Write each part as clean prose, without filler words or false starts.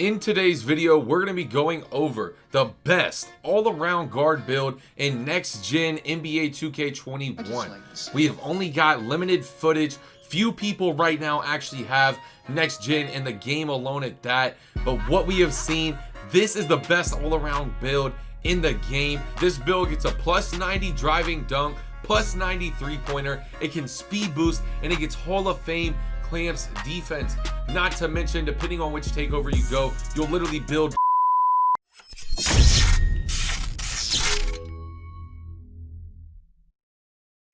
In today's video, we're going to be going over the best all-around guard build in next-gen NBA 2K21. We have only got limited footage. Few people right now actually have next-gen in the game alone at that. But what we have seen, this is the best all-around build in the game. This build gets a plus 90 driving dunk, plus 90 three-pointer. It can speed boost, and it gets Hall of Fame clamps defense. Not to mention, depending on which takeover you go, you'll literally build.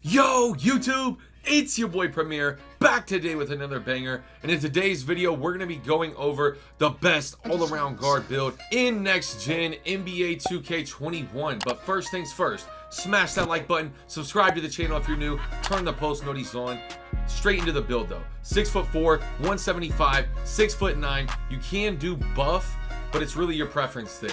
Yo YouTube, it's your boy Premier, back today with another banger. And in today's video, we're going to be going over the best all-around guard build in next gen NBA 2K21. But first things first, smash that like button, subscribe to the channel if you're new, turn the post notices on. Straight into the build though. 6'4", 175, 6'9". You can do buff, but it's really your preference there.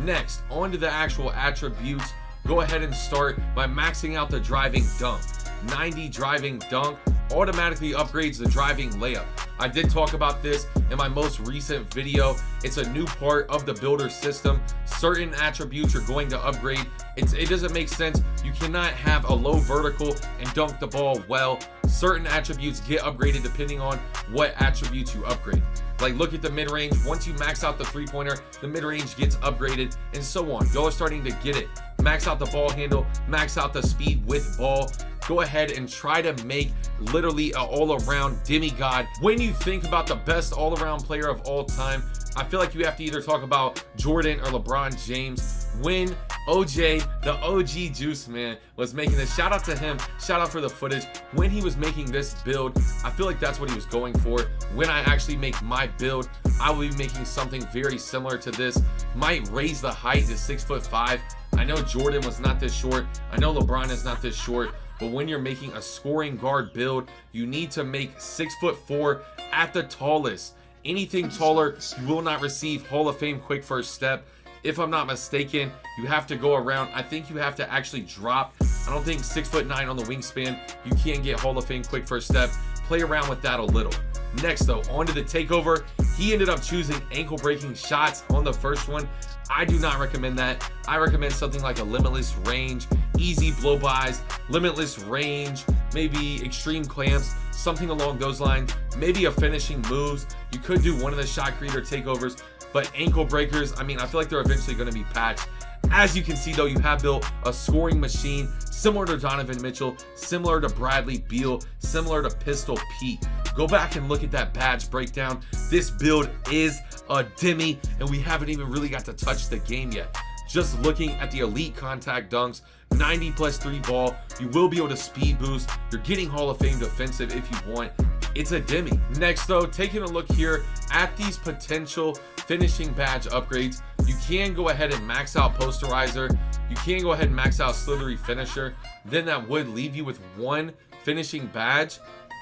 Next, on to the actual attributes. Go ahead and start by maxing out the driving dunk. 90 driving dunk automatically upgrades the driving layup. I did talk about this in my most recent video. It's a new part of the builder system. Certain attributes are going to upgrade. It doesn't make sense. You cannot have a low vertical and dunk the ball well. Certain attributes get upgraded depending on what attributes you upgrade. Like look at the mid-range. Once you max out the three-pointer, the mid-range gets upgraded and so on. Y'all are starting to get it. Max out the ball handle, max out the speed with ball. Go ahead and try to make literally an all-around demigod. When you think about the best all-around player of all time, I feel like you have to either talk about Jordan or LeBron James. When OJ, the OG Juice Man, was making this, shout out to him, shout out for the footage. When he was making this build, I feel like that's what he was going for. When I actually make my build, I will be making something very similar to this. Might raise the height to 6'5". I know Jordan was not this short. I know LeBron is not this short. But when you're making a scoring guard build, you need to make 6'4" at the tallest. Anything taller, you will not receive Hall of Fame quick first step. If I'm not mistaken, you have to go around. I think you have to actually drop. I don't think 6'9" on the wingspan, you can get Hall of Fame quick first step. Play around with that a little. Next though, on to the takeover. He ended up choosing ankle breaking shots on the first one. I do not recommend that. I recommend something like a limitless range, easy blow-bys, limitless range, maybe extreme clamps, something along those lines. Maybe a finishing moves. You could do one of the shot creator takeovers, but ankle breakers, I mean, I feel like they're eventually going to be patched. As you can see though, you have built a scoring machine similar to Donovan Mitchell, similar to Bradley Beal, similar to Pistol Pete. Go back and look at that badge breakdown. This build is a demi, and we haven't even really got to touch the game yet. Just looking at the elite contact dunks, 90 plus 3 ball, you will be able to speed boost. You're getting Hall of Fame defensive if you want. It's a demi. Next though, taking a look here at these potential finishing badge upgrades, you can go ahead and max out posterizer. You can go ahead and max out slithery finisher. Then that would leave you with one finishing badge.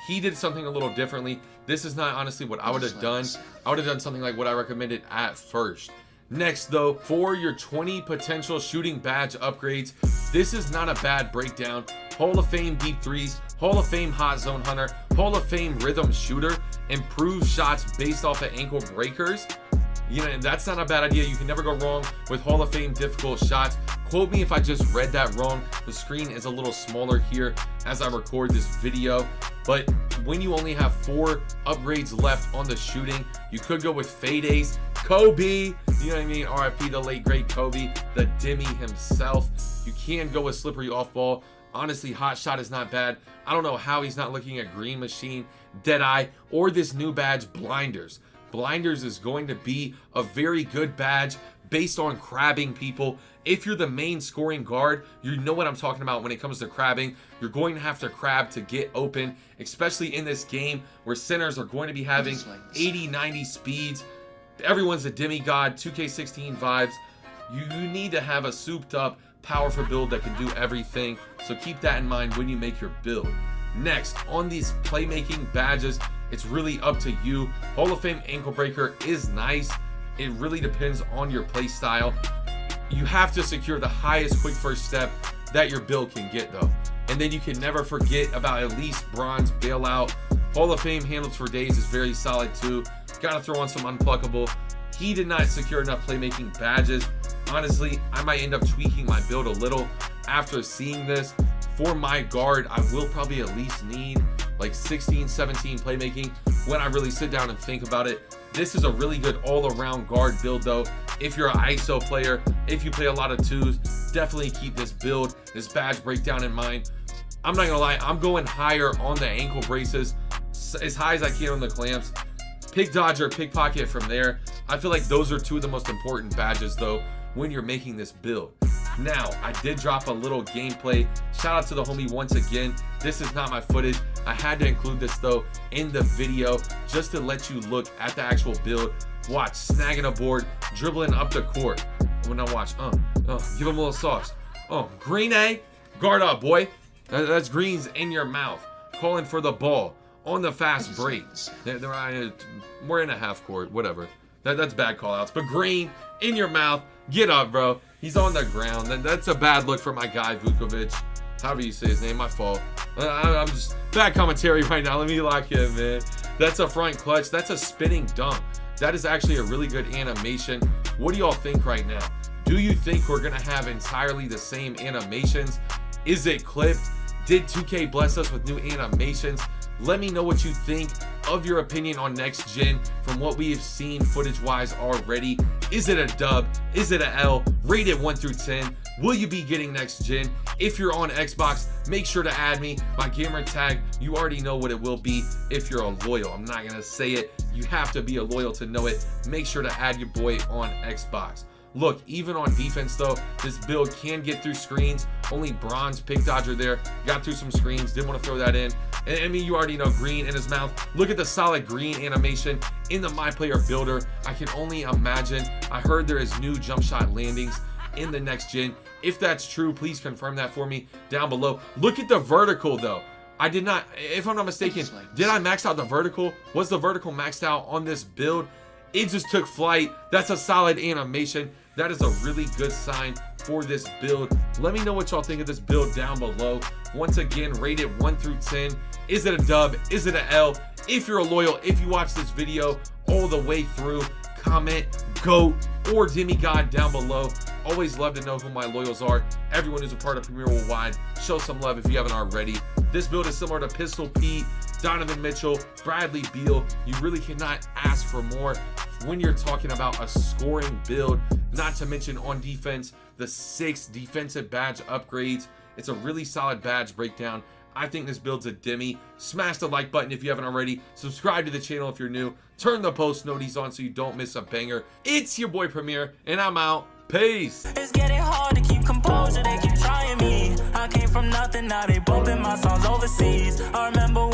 He did something a little differently. This is not honestly what I would have done. I would have done something like what I recommended at first. Next though, for your 20 potential shooting badge upgrades, this is not a bad breakdown. Hall of Fame deep threes, Hall of Fame hot zone hunter, Hall of Fame rhythm shooter, improved shots based off of ankle breakers. You know, and that's not a bad idea. You can never go wrong with Hall of Fame difficult shots. Quote me if I just read that wrong. The screen is a little smaller here as I record this video. But when you only have 4 upgrades left on the shooting, you could go with fade ace, Kobe, you know what I mean? RIP the late great Kobe, the Demi himself. You can go with slippery off ball. Honestly, hot shot is not bad. I don't know how he's not looking at green machine, Deadeye, or this new badge, blinders. Blinders is going to be a very good badge based on crabbing people. If you're the main scoring guard, you know what I'm talking about when it comes to crabbing. You're going to have to crab to get open, especially in this game where centers are going to be having 80, 90 speeds. Everyone's a demigod, 2K16 vibes. You need to have a souped up, powerful build that can do everything. So keep that in mind when you make your build. Next, on these playmaking badges, it's really up to you. Hall of Fame ankle breaker is nice. It really depends on your play style. You have to secure the highest quick first step that your build can get though. And then you can never forget about at least bronze bailout. Hall of Fame handles for days is very solid too. Gotta throw on some unpluckable. he did not secure enough playmaking badges. Honestly, I might end up tweaking my build a little after seeing this. For my guard, I will probably at least need like 16, 17 playmaking when I really sit down and think about it. This is a really good all-around guard build though. If you're an ISO player, if you play a lot of twos, definitely keep this build, this badge breakdown in mind. I'm not gonna lie, I'm going higher on the ankle braces, as high as I can on the clamps. Pick dodger, pickpocket from there. I feel like those are two of the most important badges though when you're making this build. Now, I did drop a little gameplay. Shout out to the homie once again. This is not my footage. I had to include this though in the video just to let you look at the actual build. Watch, snagging a board, dribbling up the court. When I watch, give him a little sauce. Green A, guard up, boy. That's greens in your mouth. Calling for the ball on the fast break. We're in a half court, whatever. That's bad call outs. But green in your mouth. Get up, bro. He's on the ground. That's a bad look for my guy, Vukovic. However you say his name, my fault. I'm just bad commentary right now. Let me lock in, man. That's a front clutch. That's a spinning dunk. That is actually a really good animation. What do y'all think right now? Do you think we're going to have entirely the same animations? Is it clipped? Did 2K bless us with new animations? Let me know what you think of your opinion on next gen from what we have seen footage wise already. Is it a dub? Is it a L? Rate it 1 through 10. Will you be getting next gen? If you're on Xbox, make sure to add me. My gamer tag, you already know what it will be if you're a loyal. I'm not gonna say it. You have to be a loyal to know it. Make sure to add your boy on Xbox. Look, even on defense though, this build can get through screens. Only bronze pick dodger there. Got through some screens. Didn't want to throw that in. And I mean, you already know green in his mouth. Look at the solid green animation in the MyPlayer builder. I can only imagine. I heard there is new jump shot landings in the next gen. If that's true, please confirm that for me down below. Look at the vertical though. I did not, if I'm not mistaken, did I max out the vertical? Was the vertical maxed out on this build? It just took flight. That's a solid animation. That is a really good sign for this build. Let me know what y'all think of this build down below. Once again, rate it 1 through 10. Is it a dub? Is it an L? If you're a loyal, if you watch this video all the way through, comment GOAT or Demigod down below. Always love to know who my loyals are. Everyone who's a part of Premier Worldwide, show some love if you haven't already. This build is similar to Pistol Pete, Donovan Mitchell, Bradley Beal. You really cannot ask for more when you're talking about a scoring build. Not to mention on defense, the 6 defensive badge upgrades. It's a really solid badge breakdown. I think this build's a Demi. Smash the like button if you haven't already. Subscribe to the channel if you're new. Turn the post notices on so you don't miss a banger. It's your boy Premier, and I'm out. Peace. It's getting hard to keep composure. They keep trying me. I came from nothing, now they bumping my songs overseas. I remember